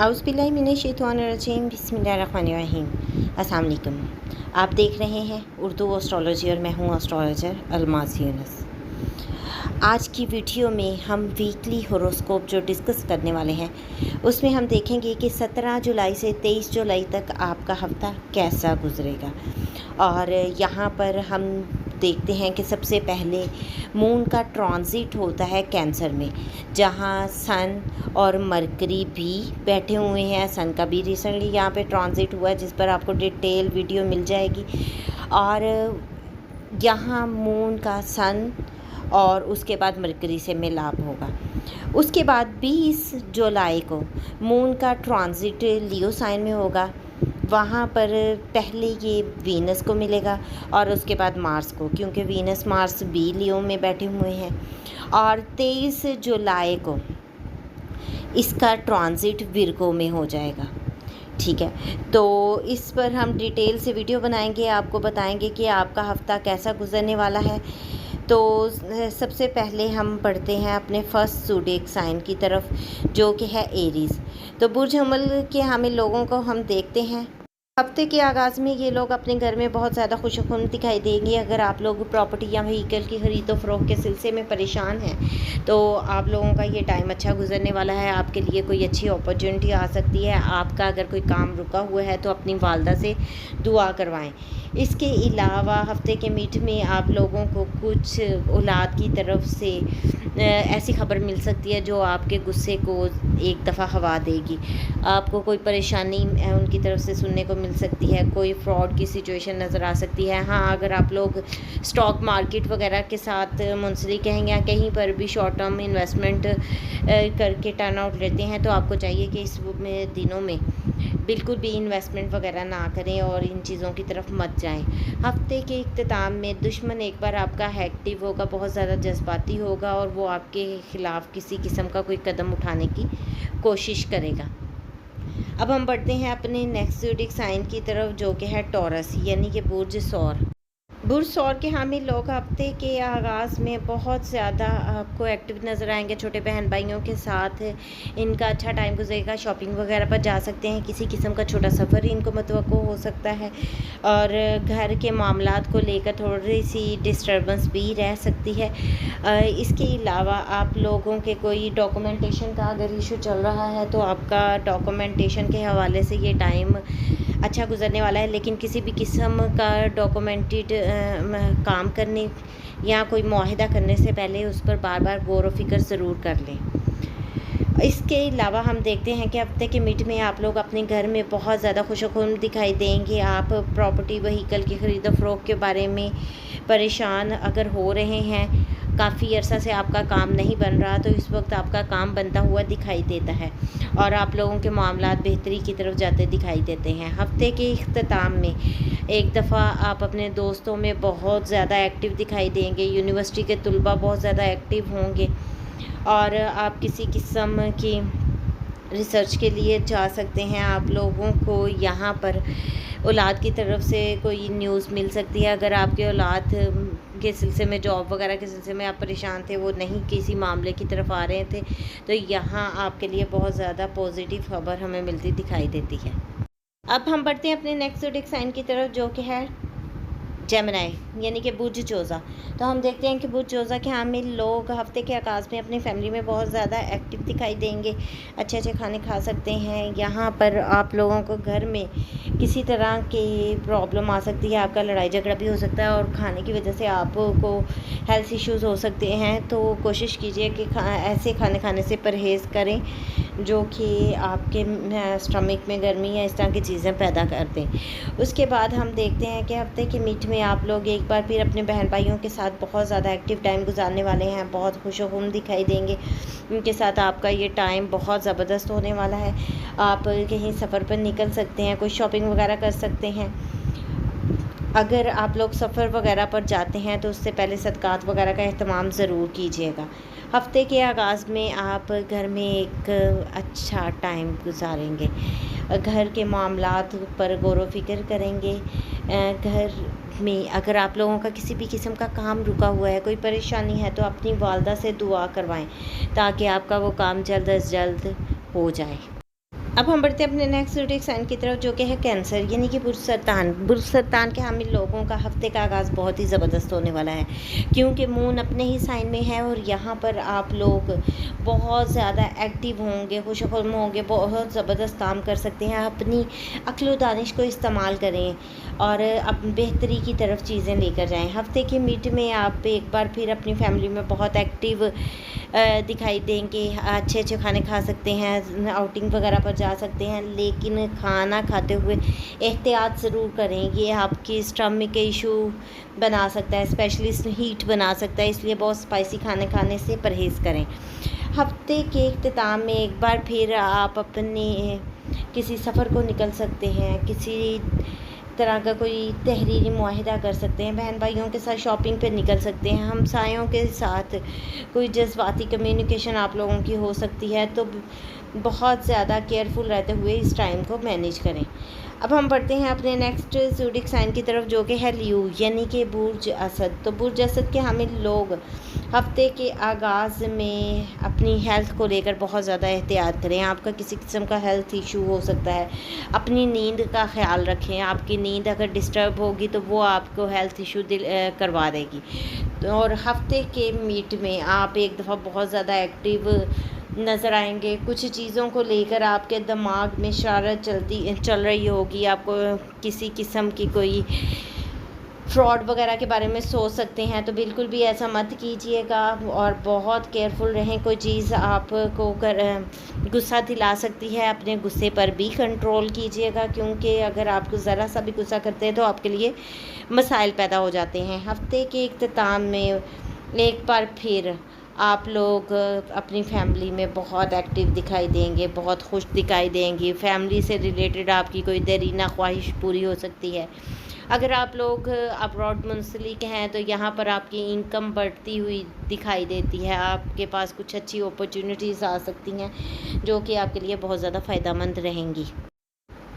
औज़ुबिल्लाहिमिनश्शैतानिर्रजीम बिस्मिल्लाहिर्रहमानिर्रहीम। अस्सलाम वालेकुम। आप देख रहे हैं उर्दू एस्ट्रोलॉजी और मैं हूँ एस्ट्रोलॉजर अलमास यूनुस। आज की वीडियो में हम वीकली होरोस्कोप जो डिस्कस करने वाले हैं उसमें हम देखेंगे कि 17 जुलाई से 23 जुलाई तक आपका हफ्ता कैसा गुजरेगा। और यहाँ पर हम देखते हैं कि सबसे पहले मून का ट्रांजिट होता है कैंसर में, जहाँ सन और मरकरी भी बैठे हुए हैं। सन का भी रिसेंटली यहाँ पे ट्रांजिट हुआ है, जिस पर आपको डिटेल वीडियो मिल जाएगी। और यहाँ मून का सन और उसके बाद मरकरी से मिलाप होगा। उसके बाद 20 जुलाई को मून का ट्रांजिट लियो साइन में होगा। वहाँ पर पहले ये वीनस को मिलेगा और उसके बाद मार्स को, क्योंकि वीनस मार्स भी लियो में बैठे हुए हैं। और 23 जुलाई को इसका ट्रांजिट विर्गो में हो जाएगा। ठीक है, तो इस पर हम डिटेल से वीडियो बनाएंगे, आपको बताएंगे कि आपका हफ्ता कैसा गुजरने वाला है। तो सबसे पहले हम बढ़ते हैं अपने फर्स्ट ज़ोडिएक साइन की तरफ, जो कि है एरीज़। तो बुर्ज हमल के हामिल लोगों को हम देखते हैं। हफ्ते के आगाज़ में ये लोग अपने घर में बहुत ज़्यादा खुशनुमा दिखाई देंगे। अगर आप लोग प्रॉपर्टी या व्हीकल की ख़रीदो फ़रोख्त के सिलसिले में परेशान हैं तो आप लोगों का ये टाइम अच्छा गुजरने वाला है। आपके लिए कोई अच्छी अपॉर्चुनिटी आ सकती है। आपका अगर कोई काम रुका हुआ है तो अपनी वालदा से दुआ करवाएं। इसके अलावा हफ्ते के मिड में आप लोगों को कुछ औलाद की तरफ से ऐसी खबर मिल सकती है जो आपके गुस्से को एक दफ़ा हवा देगी। आपको कोई परेशानी उनकी तरफ से सुनने को मिल सकती है, कोई फ्रॉड की सिचुएशन नज़र आ सकती है। हाँ, अगर आप लोग स्टॉक मार्केट वगैरह के साथ मुंसलिक हैं या कहीं पर भी शॉर्ट टर्म इन्वेस्टमेंट करके टर्न आउट लेते हैं तो आपको चाहिए कि इस दिनों में बिल्कुल भी इन्वेस्टमेंट वगैरह ना करें और इन चीज़ों की तरफ मत जाएं। हफ्ते के इख्तिताम में दुश्मन एक बार आपका एक्टिव होगा, बहुत ज़्यादा जज्बाती होगा और वो आपके ख़िलाफ़ किसी किस्म का कोई कदम उठाने की कोशिश करेगा। अब हम बढ़ते हैं अपने नेक्स्ट ज़ोडिएक साइन की तरफ, जो कि है टॉरस, यानी कि बुर्ज सौर। बुर्ज सौर के हामिल लोग हफ्ते के आगाज़ में बहुत ज़्यादा आपको एक्टिव नज़र आएंगे। छोटे बहन भाइयों के साथ इनका अच्छा टाइम गुजरेगा। शॉपिंग वगैरह पर जा सकते हैं। किसी किस्म का छोटा सफ़र इनको मतवक्को हो सकता है और घर के मामलात को लेकर थोड़ी सी डिस्टर्बेंस भी रह सकती है। इसके अलावा आप लोगों के कोई डॉक्यूमेंटेशन का अगर इशू चल रहा है तो आपका डॉक्यूमेंटेशन के हवाले से ये टाइम अच्छा गुजरने वाला है। लेकिन किसी भी किस्म का डॉक्यूमेंटेड काम करने या कोई मुआहिदा करने से पहले उस पर बार बार गौर व फिक्र ज़रूर कर लें। इसके अलावा हम देखते हैं कि हफ्ते के मिड में आप लोग अपने घर में बहुत ज़्यादा खुशनुमा दिखाई देंगे। आप प्रॉपर्टी व्हीकल की ख़रीदो फ़रोख्त के बारे में परेशान अगर हो रहे हैं, काफ़ी अरसा से आपका काम नहीं बन रहा, तो इस वक्त आपका काम बनता हुआ दिखाई देता है और आप लोगों के मामलात बेहतरी की तरफ जाते दिखाई देते हैं। हफ्ते के इख्तिताम में एक दफ़ा आप अपने दोस्तों में बहुत ज़्यादा एक्टिव दिखाई देंगे। यूनिवर्सिटी के तलबा बहुत ज़्यादा एक्टिव होंगे और आप किसी किस्म की रिसर्च के लिए जा सकते हैं। आप लोगों को यहाँ पर औलाद की तरफ से कोई न्यूज़ मिल सकती है। अगर आपके औलाद के सिलसिले में, जॉब वगैरह के सिलसिले में आप परेशान थे, वो नहीं किसी मामले की तरफ आ रहे थे, तो यहाँ आपके लिए बहुत ज़्यादा पॉजिटिव खबर हमें मिलती दिखाई देती है। अब हम बढ़ते हैं अपने नेक्स्ट ज़ोडिएक साइन की तरफ, जो कि है जेमिनी, यानी कि बुर्ज जोज़ा। तो हम देखते हैं कि बुर्ज जोज़ा के हामिल लोग हफ्ते के आगाज़ में अपनी फैमिली में बहुत ज़्यादा एक्टिव दिखाई देंगे। अच्छे अच्छे खाने खा सकते हैं। यहाँ पर आप लोगों को घर में किसी तरह की प्रॉब्लम आ सकती है। आपका लड़ाई झगड़ा भी हो सकता है और खाने की वजह से आपको हेल्थ इश्यूज़ हो सकते हैं। तो कोशिश कीजिए कि ऐसे खाने खाने से परहेज़ करें जो कि आपके स्टमक में गर्मी या इस तरह की चीज़ें पैदा कर दें। उसके बाद हम देखते हैं कि हफ्ते के मिड में आप लोग एक बार फिर अपने बहन भाइयों के साथ बहुत ज़्यादा एक्टिव टाइम गुजारने वाले हैं। बहुत खुशनुमा दिखाई देंगे। उनके साथ आपका ये टाइम बहुत ज़बरदस्त होने वाला है। आप कहीं सफ़र पर निकल सकते हैं, कोई शॉपिंग वगैरह कर सकते हैं। अगर आप लोग सफ़र वगैरह पर जाते हैं तो उससे पहले सदक़ात वगैरह का एहतमाम ज़रूर कीजिएगा। हफ्ते के आगाज़ में आप घर में एक अच्छा टाइम गुजारेंगे। घर के मामलात पर गौर व फिक्र करेंगे। घर में अगर आप लोगों का किसी भी किस्म का काम रुका हुआ है, कोई परेशानी है, तो अपनी वालदा से दुआ करवाएं ताकि आपका वो काम जल्द अज़ जल्द हो जाए। अब हम बढ़ते हैं अपने नेक्स्ट ज़ोडिएक साइन की तरफ, जो कि है कैंसर, यानी कि बुर्ज सरतान। बुर्ज सरतान के हामिल लोगों का हफ्ते का आगाज़ बहुत ही ज़बरदस्त होने वाला है, क्योंकि मून अपने ही साइन में है और यहाँ पर आप लोग बहुत ज़्यादा एक्टिव होंगे, खुशखुम होंगे, बहुत ज़बरदस्त काम कर सकते हैं। अपनी अक्ल व दानिश को इस्तेमाल करें और अब बेहतरी की तरफ चीज़ें लेकर जाएं। हफ्ते के मिड में आप एक बार फिर अपनी फैमिली में बहुत एक्टिव दिखाई देंगे। अच्छे अच्छे खाने खा सकते हैं, आउटिंग वगैरह पर जा सकते हैं, लेकिन खाना खाते हुए एहतियात ज़रूर करें। ये आपकी स्टमक के इशू बना सकता है, स्पेशली हीट बना सकता है, इसलिए बहुत स्पाइसी खाने खाने से परहेज़ करें। हफ्ते के इख्तिताम में एक बार फिर आप अपने किसी सफ़र को निकल सकते हैं, किसी तरह का कोई तहरीरी मुआहिदा कर सकते हैं, बहन भाइयों के साथ शॉपिंग पे निकल सकते हैं, हमसायों के साथ कोई जज्बाती कम्युनिकेशन आप लोगों की हो सकती है, तो बहुत ज़्यादा केयरफुल रहते हुए इस टाइम को मैनेज करें। अब हम बढ़ते हैं अपने नेक्स्ट ज़ोडिएक साइन की तरफ, जो कि है लियो, यानी कि बुर्ज असद। तो बुर्ज असद के हामिल लोग हफ्ते के आगाज़ में अपनी हेल्थ को लेकर बहुत ज़्यादा एहतियात करें। आपका किसी किस्म का हेल्थ इशू हो सकता है, अपनी नींद का ख्याल रखें। आपकी नींद अगर डिस्टर्ब होगी तो वो आपको हेल्थ इशू करवा देगी। और हफ्ते के मिड में आप एक दफ़ा बहुत ज़्यादा एक्टिव नज़र आएंगे। कुछ चीज़ों को लेकर आपके दिमाग में शरारत चल रही होगी, आपको किसी किस्म की कोई फ्रॉड वगैरह के बारे में सोच सकते हैं, तो बिल्कुल भी ऐसा मत कीजिएगा और बहुत केयरफुल रहें। कोई चीज़ आपको गुस्सा दिला सकती है, अपने गुस्से पर भी कंट्रोल कीजिएगा, क्योंकि अगर आप ज़रा सा भी गुस्सा करते हैं तो आपके लिए मसाइल पैदा हो जाते हैं। हफ्ते के इख्तिताम में एक बार फिर आप लोग अपनी फैमिली में बहुत एक्टिव दिखाई देंगे, बहुत खुश दिखाई देंगी। फैमिली से रिलेटेड आपकी कोई देरीना ख्वाहिश पूरी हो सकती है। अगर आप लोग अब्रॉड मुंसलिक हैं तो यहाँ पर आपकी इनकम बढ़ती हुई दिखाई देती है, आपके पास कुछ अच्छी अपॉर्चुनिटीज़ आ सकती हैं जो कि आपके लिए बहुत ज़्यादा फ़ायदेमंद रहेंगी।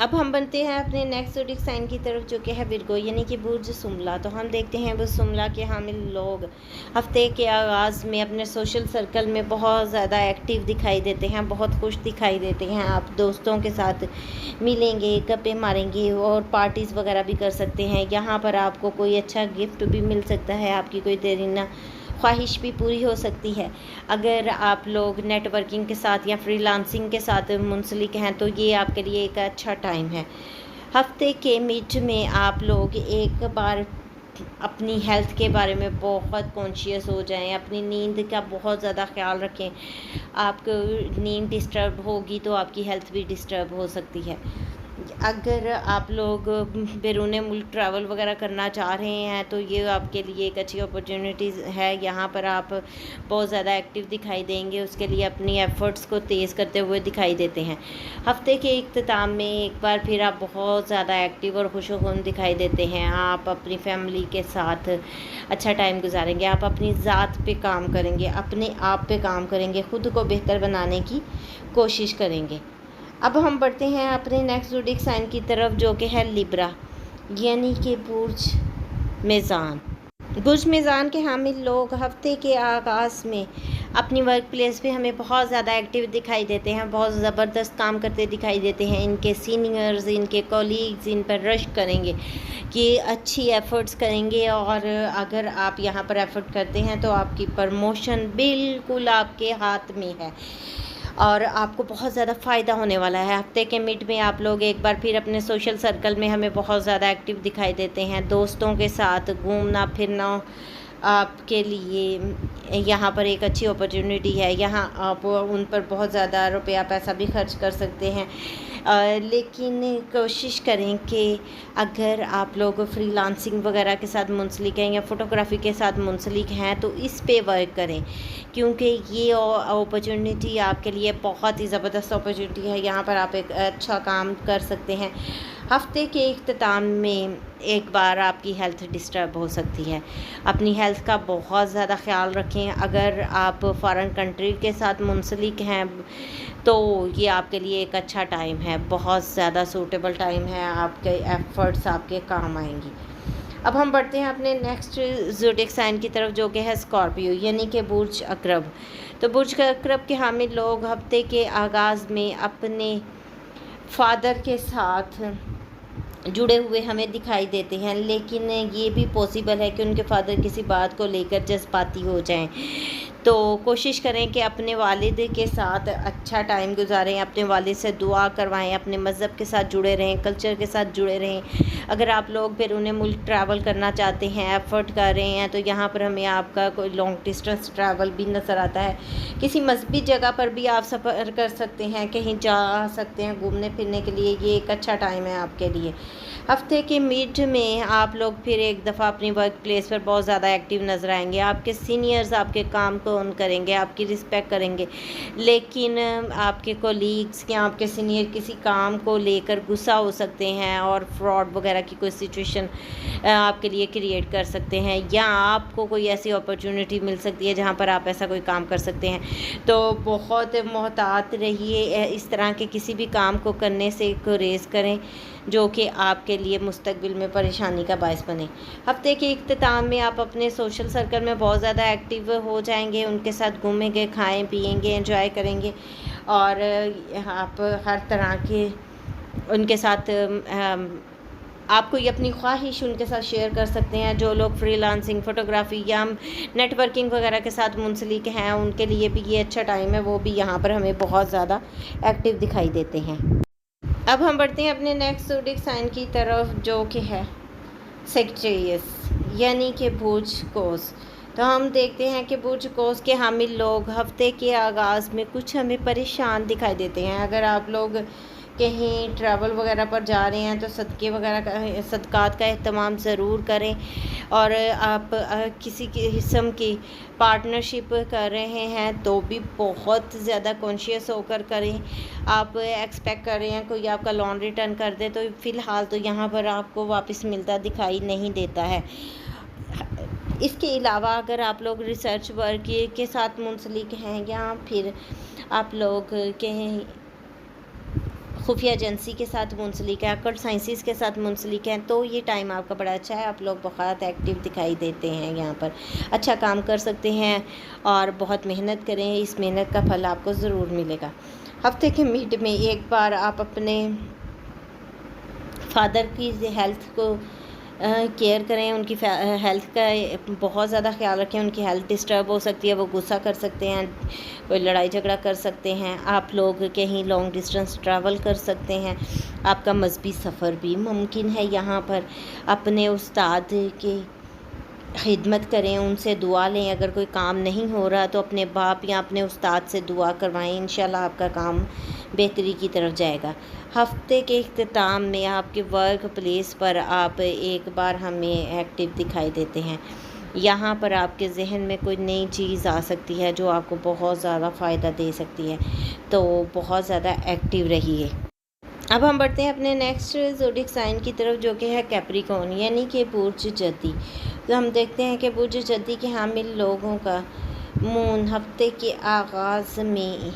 अब हम बनते हैं अपने नेक्स्ट ज़ोडिएक साइन की तरफ, जो कि है विर्गो, यानी कि बुर्ज सुमला। तो हम देखते हैं वो सुमला के हामिल लोग हफ्ते के आगाज़ में अपने सोशल सर्कल में बहुत ज़्यादा एक्टिव दिखाई देते हैं, बहुत खुश दिखाई देते हैं। आप दोस्तों के साथ मिलेंगे, गप्पे मारेंगे और पार्टीज़ वगैरह भी कर सकते हैं। यहाँ पर आपको कोई अच्छा गिफ्ट भी मिल सकता है, आपकी कोई देरीना ख्वाहिश भी पूरी हो सकती है। अगर आप लोग नेटवर्किंग के साथ या फ्रीलांसिंग के साथ मुंसलिक हैं तो ये आपके लिए एक अच्छा टाइम है। हफ्ते के मिड में आप लोग एक बार अपनी हेल्थ के बारे में बहुत कॉन्शियस हो जाएं, अपनी नींद का बहुत ज़्यादा ख्याल रखें। आपको नींद डिस्टर्ब होगी तो आपकी हेल्थ भी डिस्टर्ब हो सकती है। अगर आप लोग बैरून मुल्क ट्रैवल वगैरह करना चाह रहे हैं तो ये आपके लिए एक अच्छी अपॉर्चुनिटीज़ है। यहाँ पर आप बहुत ज़्यादा एक्टिव दिखाई देंगे, उसके लिए अपनी एफ़र्ट्स को तेज़ करते हुए दिखाई देते हैं। हफ्ते के इख्तिताम में एक बार फिर आप बहुत ज़्यादा एक्टिव और खुशगवार दिखाई देते हैं। आप अपनी फैमिली के साथ अच्छा टाइम गुजारेंगे, आप अपनी ज़ात पे काम करेंगे, अपने आप पे काम करेंगे, ख़ुद को बेहतर बनाने की कोशिश करेंगे। अब हम बढ़ते हैं अपने नेक्स्ट ज़ोडिएक साइन की तरफ, जो कि है लिब्रा, यानी कि बुर्ज मीज़ान। बुर्ज मीज़ान के हामिल लोग हफ्ते के आगाज़ में अपनी वर्क प्लेस पे हमें बहुत ज़्यादा एक्टिव दिखाई देते हैं, बहुत ज़बरदस्त काम करते दिखाई देते हैं। इनके सीनियर्स, इनके कॉलीग्स इन पर रश करेंगे कि अच्छी एफ़र्ट्स करेंगे, और अगर आप यहाँ पर एफ़र्ट करते हैं तो आपकी प्रमोशन बिल्कुल आपके हाथ में है और आपको बहुत ज़्यादा फ़ायदा होने वाला है। हफ्ते के मिड में आप लोग एक बार फिर अपने सोशल सर्कल में हमें बहुत ज़्यादा एक्टिव दिखाई देते हैं। दोस्तों के साथ घूमना फिरना आपके लिए यहाँ पर एक अच्छी अपॉर्चुनिटी है। यहाँ आप उन पर बहुत ज़्यादा रुपया पैसा भी खर्च कर सकते हैं, लेकिन कोशिश करें कि अगर आप लोग फ्रीलांसिंग वगैरह के साथ मुंसलिक हैं या फ़ोटोग्राफ़ी के साथ मुंसलिक हैं तो इस पे वर्क करें, क्योंकि ये अपॉर्चुनिटी आपके लिए बहुत ही ज़बरदस्त अपॉर्चुनिटी है। यहाँ पर आप एक अच्छा काम कर सकते हैं। हफ्ते के इख्तिताम में एक बार आपकी हेल्थ डिस्टर्ब हो सकती है, अपनी हेल्थ का बहुत ज़्यादा ख़्याल रखें। अगर आप फ़ॉरेन कंट्री के साथ मुंसलिक हैं तो ये आपके लिए एक अच्छा टाइम है, बहुत ज़्यादा सूटेबल टाइम है, आपके एफ़र्ट्स आपके काम आएंगी। अब हम बढ़ते हैं अपने नेक्स्ट ज़ोडिएक साइन की तरफ, जो कि है स्कॉर्पियो, यानी कि बुर्ज अकरब। तो बुर्ज अकरब के हामिल लोग हफ्ते के आगाज़ में अपने फादर के साथ जुड़े हुए हमें दिखाई देते हैं, लेकिन ये भी पॉसिबल है कि उनके फादर किसी बात को लेकर जज्बाती हो जाएं। तो कोशिश करें कि अपने वालिद के साथ अच्छा टाइम गुजारें, अपने वालिद से दुआ करवाएं, अपने मज़हब के साथ जुड़े रहें, कल्चर के साथ जुड़े रहें। अगर आप लोग फिर उन्हें मुल्क ट्रैवल करना चाहते हैं, एफ़र्ट कर रहे हैं, तो यहाँ पर हमें आपका कोई लॉन्ग डिस्टेंस ट्रैवल भी नज़र आता है। किसी मज़हबी जगह पर भी आप सफ़र कर सकते हैं, कहीं जा सकते हैं घूमने फिरने के लिए, ये एक अच्छा टाइम है आपके लिए। हफ्ते के मिड में आप लोग फिर एक दफ़ा अपनी वर्क प्लेस पर बहुत ज़्यादा एक्टिव नज़र आएंगे। आपके सीनियर्स आपके काम को ऑन करेंगे, आपकी रिस्पेक्ट करेंगे, लेकिन आपके कोलीग्स या आपके सीनियर किसी काम को लेकर गुस्सा हो सकते हैं और फ्रॉड वगैरह की कोई सिचुएशन आपके लिए क्रिएट कर सकते हैं, या आपको कोई ऐसी अपॉर्चुनिटी मिल सकती है जहाँ पर आप ऐसा कोई काम कर सकते हैं। तो बहुत मोहतात रहिए, इस तरह के किसी भी काम को करने से गुरेज करें जो कि आपके लिए मुस्तकबिल में परेशानी का बायस बने। हफ्ते के इख्तिताम में आप अपने सोशल सर्कल में बहुत ज़्यादा एक्टिव हो जाएंगे, उनके साथ घूमेंगे, खाएं पिएंगे, एंजॉय करेंगे, और आप हर तरह के उनके साथ आप कोई अपनी ख्वाहिश उनके साथ शेयर कर सकते हैं। जो लोग फ्रीलांसिंग, फ़ोटोग्राफ़ी या नेटवर्किंग वगैरह के साथ मुंसलिक हैं, उनके लिए भी ये अच्छा टाइम है, वो भी यहाँ पर हमें बहुत ज़्यादा एक्टिव दिखाई देते हैं। अब हम बढ़ते हैं अपने नेक्स्ट ज़ोडिएक साइन की तरफ, जो कि है सेजिटेरियस, यानी कि बुर्ज कौस। तो हम देखते हैं कि बुर्ज कौस के हामिल लोग हफ्ते के आगाज़ में कुछ हमें परेशान दिखाई देते हैं। अगर आप लोग कहीं ट्रैवल वगैरह पर जा रहे हैं तो सदक़े वगैरह का, सदक़ात का एहतमाम ज़रूर करें, और आप किसी किस्म की पार्टनरशिप कर रहे हैं तो भी बहुत ज़्यादा कॉन्शियस होकर करें। आप एक्सपेक्ट कर रहे हैं कोई आपका लोन रिटर्न कर दे, तो फ़िलहाल तो यहाँ पर आपको वापस मिलता दिखाई नहीं देता है। इसके अलावा अगर आप लोग रिसर्च वर्क के साथ मुंसलिक हैं, या फिर आप लोग कहीं खुफिया एजेंसी के साथ मुंसलिक है, अकल्ट साइंसेस के साथ मुंसलिक हैं, तो ये टाइम आपका बड़ा अच्छा है। आप लोग बहुत एक्टिव दिखाई देते हैं, यहाँ पर अच्छा काम कर सकते हैं और बहुत मेहनत करें, इस मेहनत का फल आपको ज़रूर मिलेगा। हफ्ते के मिड में एक बार आप अपने फादर की हेल्थ को केयर करें, उनकी हेल्थ का बहुत ज़्यादा ख्याल रखें। उनकी हेल्थ डिस्टर्ब हो सकती है, वो गुस्सा कर सकते हैं, कोई लड़ाई झगड़ा कर सकते हैं। आप लोग कहीं लॉन्ग डिस्टेंस ट्रैवल कर सकते हैं, आपका मजहबी सफ़र भी मुमकिन है। यहाँ पर अपने उस्ताद की खिदमत करें, उनसे दुआ लें। अगर कोई काम नहीं हो रहा तो अपने बाप या अपने उस्ताद से दुआ करवाएं, इंशाल्लाह आपका काम बेहतरी की तरफ जाएगा। हफ्ते के इख्तिताम में आपके वर्क प्लेस पर आप एक बार हमें एक्टिव दिखाई देते हैं। यहाँ पर आपके जहन में कोई नई चीज़ आ सकती है जो आपको बहुत ज़्यादा फ़ायदा दे सकती है, तो बहुत ज़्यादा एक्टिव रहिए। अब हम बढ़ते हैं अपने नेक्स्ट ज़ोडिएक साइन की तरफ, जो कि है कैप्रिकॉर्न, यानी कि बुर्ज जद्दी। तो हम देखते हैं कि बुर्ज जद्दी के हामिल लोगों का मून हफ्ते के आगाज़ में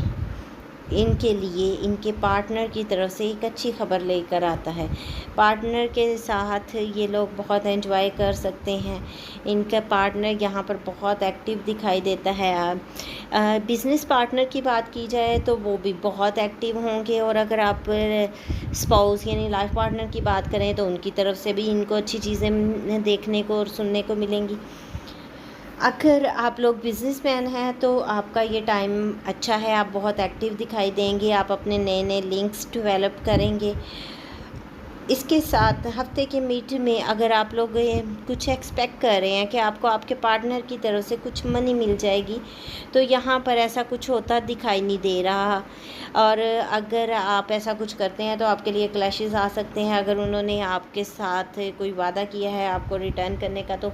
इनके लिए इनके पार्टनर की तरफ से एक अच्छी खबर लेकर आता है। पार्टनर के साथ ये लोग बहुत एंजॉय कर सकते हैं। इनका पार्टनर यहाँ पर बहुत एक्टिव दिखाई देता है। बिज़नेस पार्टनर की बात की जाए तो वो भी बहुत एक्टिव होंगे, और अगर आप स्पाउस यानी लाइफ पार्टनर की बात करें तो उनकी तरफ से भी इनको अच्छी चीज़ें देखने को और सुनने को मिलेंगी। अगर आप लोग बिज़नेसमैन हैं तो आपका ये टाइम अच्छा है, आप बहुत एक्टिव दिखाई देंगे, आप अपने नए नए लिंक्स डेवलप करेंगे। इसके साथ हफ्ते के मिड में अगर आप लोग कुछ एक्सपेक्ट कर रहे हैं कि आपको आपके पार्टनर की तरफ से कुछ मनी मिल जाएगी, तो यहाँ पर ऐसा कुछ होता दिखाई नहीं दे रहा। और अगर आप ऐसा कुछ करते हैं तो आपके लिए क्लैशेस आ सकते हैं। अगर उन्होंने आपके साथ कोई वादा किया है आपको रिटर्न करने का, तो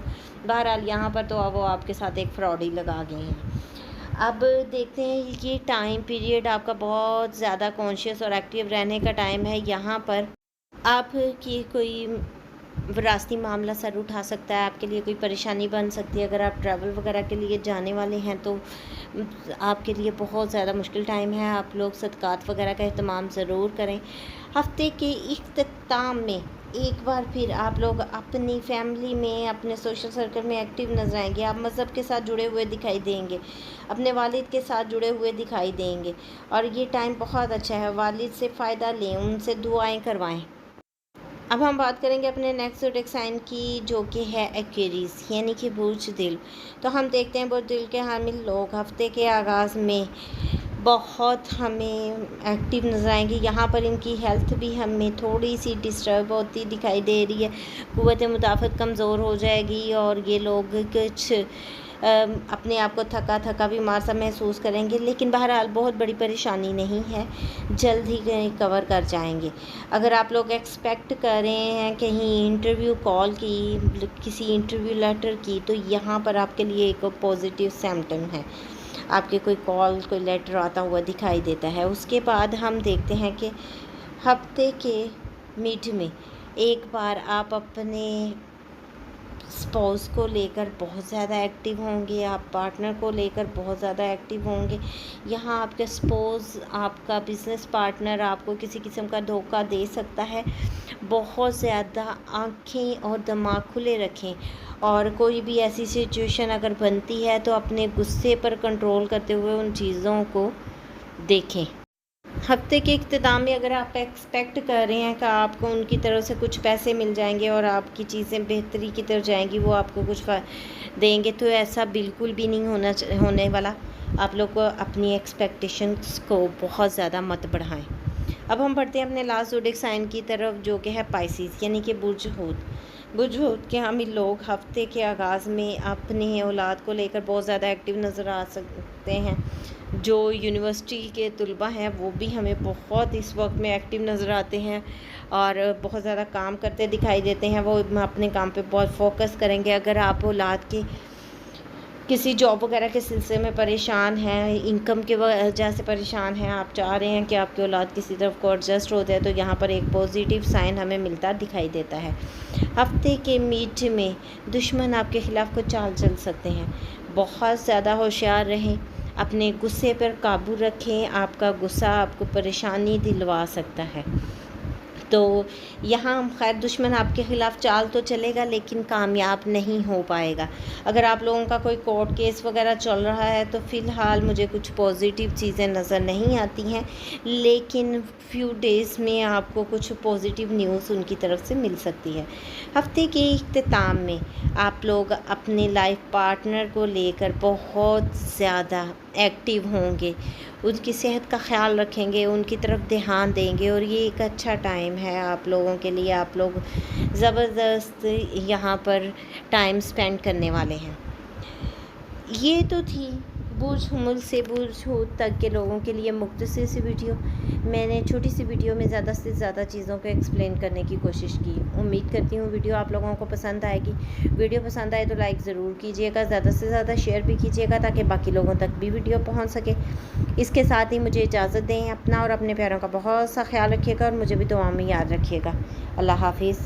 बहरहाल यहाँ पर तो वो आपके साथ एक फ्रॉड ही लगा गए हैं। अब देखते हैं, ये टाइम पीरियड आपका बहुत ज़्यादा कॉन्शियस और एक्टिव रहने का टाइम है। यहाँ पर आपकी कोई विरासती मामला सर उठा सकता है, आपके लिए कोई परेशानी बन सकती है। अगर आप ट्रैवल वगैरह के लिए जाने वाले हैं तो आपके लिए बहुत ज़्यादा मुश्किल टाइम है। आप लोग सदक़ात वगैरह का एहतमाम ज़रूर करें। हफ्ते के इख्तिताम में ایک بار پھر آپ لوگ اپنی فیملی میں، اپنے سوشل سرکل میں ایکٹیو نظر آئیں گے. آپ مذہب کے ساتھ جڑے ہوئے دکھائی دیں گے، اپنے والد کے ساتھ جڑے ہوئے دکھائی دیں گے، اور یہ ٹائم بہت اچھا ہے. والد سے فائدہ لیں، ان سے دعائیں کروائیں. اب ہم بات کریں گے اپنے نیکسٹ زوڈیک سائن کی، جو کہ ہے ایکویریس، یعنی کہ برج دل. تو ہم دیکھتے ہیں برج دل کے حامل لوگ ہفتے کے آغاز میں بہت ہمیں ایکٹیو نظر آئیں گے. یہاں پر ان کی ہیلتھ بھی ہمیں تھوڑی سی ڈسٹرب ہوتی دکھائی دے رہی ہے. قوت مدافعت کمزور ہو جائے گی اور یہ لوگ کچھ اپنے آپ کو تھکا تھکا بیمار سا محسوس کریں گے، لیکن بہرحال بہت بڑی پریشانی نہیں ہے، جلد ہی ریکور کر جائیں گے. اگر آپ لوگ ایکسپیکٹ کر رہے ہیں کہیں انٹرویو کال کی، کسی انٹرویو لیٹر کی، تو یہاں پر آپ کے لیے ایک پازیٹیو سمپٹم ہے. آپ کے کوئی کال، کوئی لیٹر آتا ہوا دکھائی دیتا ہے. اس کے بعد ہم دیکھتے ہیں کہ ہفتے کے مڈ میں ایک بار آپ اپنے اسپاؤس کو لے کر بہت زیادہ ایکٹیو ہوں گے، آپ پارٹنر کو لے کر بہت زیادہ ایکٹیو ہوں گے. یہاں آپ کے اسپاؤس، آپ کا بزنس پارٹنر آپ کو کسی قسم کا دھوکہ دے سکتا ہے. بہت زیادہ آنکھیں اور دماغ کھلے رکھیں، اور کوئی بھی ایسی سچویشن اگر بنتی ہے تو اپنے غصے پر کنٹرول کرتے ہوئے ان چیزوں کو دیکھیں. ہفتے کے اختتام میں اگر آپ ایکسپیکٹ کر رہے ہیں کہ آپ کو ان کی طرف سے کچھ پیسے مل جائیں گے اور آپ کی چیزیں بہتری کی طرف جائیں گی، وہ آپ کو کچھ دیں گے، تو ایسا بالکل بھی نہیں ہونے والا. آپ لوگ کو اپنی ایکسپیکٹیشنس کو بہت زیادہ مت بڑھائیں. اب ہم بڑھتے ہیں اپنے لاسٹ زوڈیک سائن کی طرف، جو کہ ہے پائسیز، یعنی کہ برج حوت. برج حوت کے حامل لوگ ہفتے کے آغاز میں اپنی اولاد کو لے کر بہت زیادہ ایکٹیو نظر آ سکتے ہیں. جو یونیورسٹی کے طلباء ہیں وہ بھی ہمیں بہت اس وقت میں ایکٹیو نظر آتے ہیں اور بہت زیادہ کام کرتے دکھائی دیتے ہیں. وہ اپنے کام پہ بہت فوکس کریں گے. اگر آپ اولاد کی کسی جاب وغیرہ کے سلسلے میں پریشان ہیں، انکم کی وجہ سے پریشان ہیں، آپ چاہ رہے ہیں کہ آپ کی اولاد کسی طرف کو ایڈجسٹ ہو جائے، تو یہاں پر ایک پازیٹیو سائن ہمیں ملتا دکھائی دیتا ہے. ہفتے کے میڈ میں دشمن آپ کے خلاف کچھ چال چل سکتے ہیں. بہت زیادہ ہوشیار رہیں، اپنے غصے پر قابو رکھیں. آپ کا غصہ آپ کو پریشانی دلوا سکتا ہے. تو یہاں خیر دشمن آپ کے خلاف چال تو چلے گا لیکن کامیاب نہیں ہو پائے گا. اگر آپ لوگوں کا کوئی کورٹ کیس وغیرہ چل رہا ہے تو فی الحال مجھے کچھ پازیٹیو چیزیں نظر نہیں آتی ہیں، لیکن فیو ڈیز میں آپ کو کچھ پازیٹیو نیوز ان کی طرف سے مل سکتی ہے. ہفتے کے اختتام میں آپ لوگ اپنے لائف پارٹنر کو لے کر بہت زیادہ ایکٹیو ہوں گے، ان کی صحت کا خیال رکھیں گے، ان کی طرف دھیان دیں گے، اور یہ ایک اچھا ٹائم ہے آپ لوگوں کے لیے. آپ لوگ زبردست یہاں پر ٹائم سپینڈ کرنے والے ہیں. یہ تو تھی برج حمل سے برج حوت تک کے لوگوں کے لیے مختصر سی ویڈیو. میں نے چھوٹی سی ویڈیو میں زیادہ سے زیادہ چیزوں کو ایکسپلین کرنے کی کوشش کی. امید کرتی ہوں ویڈیو آپ لوگوں کو پسند آئے گی. ویڈیو پسند آئے تو لائک ضرور کیجیے گا، زیادہ سے زیادہ شیئر بھی کیجیے گا تاکہ باقی لوگوں تک بھی ویڈیو پہنچ سکے. اس کے ساتھ ہی مجھے اجازت دیں. اپنا اور اپنے پیاروں کا بہت سا خیال رکھیے گا اور مجھے بھی دعا میں یاد رکھیے گا. اللہ حافظ.